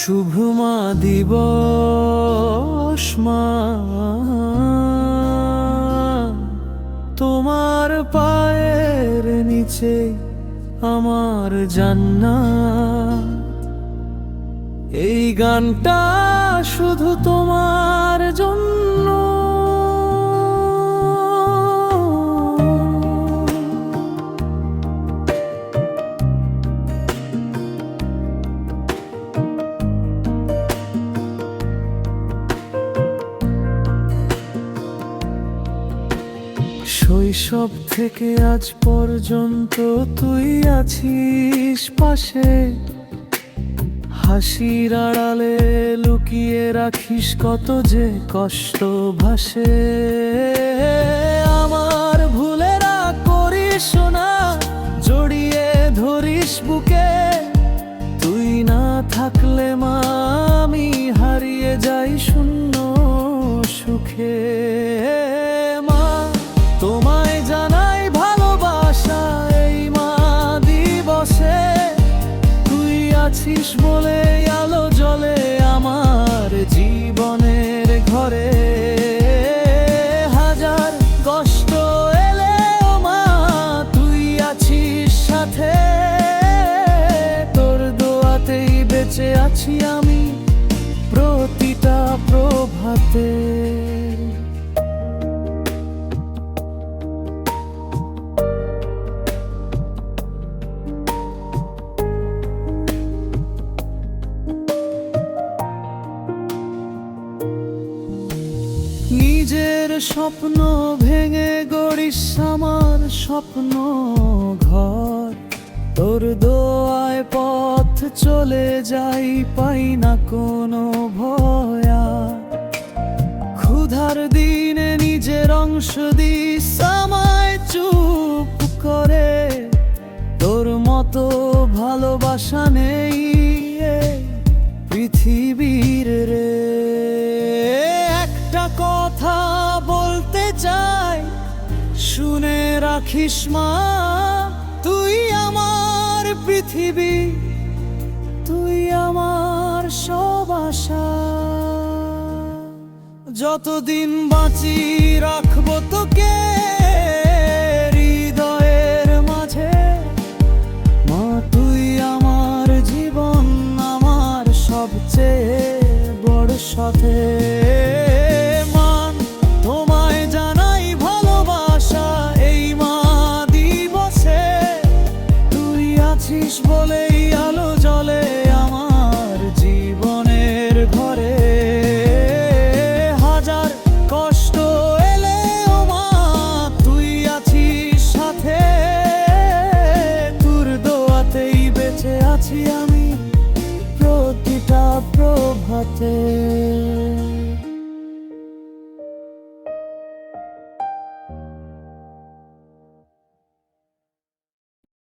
শুভ মা দিবস মা, তোমার পায়ের নিচে আমার জান্নাত। এই গানটা শুধু তোমার জন্য। শৈশব থেকে আজ পর্যন্ত তুই আছিস পাশে, হাসির আড়ালে লুকিয়ে রাখিস কত যে কষ্ট ভাসে। আমার ভুলেরা করিস না, জড়িয়ে ধরিস বুকে, তুই না থাকলে মা আমি হারিয়ে যাই শূন্য সুখে। মা তোমায় জানাই ভালোবাসা এই মা দিবসে, তুই আছিস বলে আলো জ্বলে আমার জীবনের ঘরে। হাজার কষ্ট এলেও মা তুই আছিস সাথে, তোর দোয়াতেই বেঁচে আছি আমি প্রতিটা প্রভাতে। নিজের স্বপ্ন ভেঙে গড়িস আমার স্বপ্ন ঘর, তোর দোয়ায় পথ চলে যাই পাই না কোনো ভয়া। ক্ষুধার দিনে নিজের অংশ দিস আমায় চুপ করে, তোর মতো ভালোবাসা নেই এই পৃথিবীর রে। একটা কথা বলতে চাই শুনে রাখিস মা, তুই আমার পৃথিবী, তুই আমার সব আশা। যতদিন বাঁচি রাখবো তোকে হৃদয়ের মাঝে। মা তুই আমার জীবন, আমার সবচেয়ে বড় সাথে। মান তোমায় জানাই ভালোবাসা এই মা দিবসে, তুই আছিস বলেই আলো জ্বলে আমার জীবনের ঘরে। হাজার কষ্ট এলেও মা তুই আছিস সাথে, তোর দোয়াতেই বেঁচে আছি আমি প্রতিটা প্রভাতে।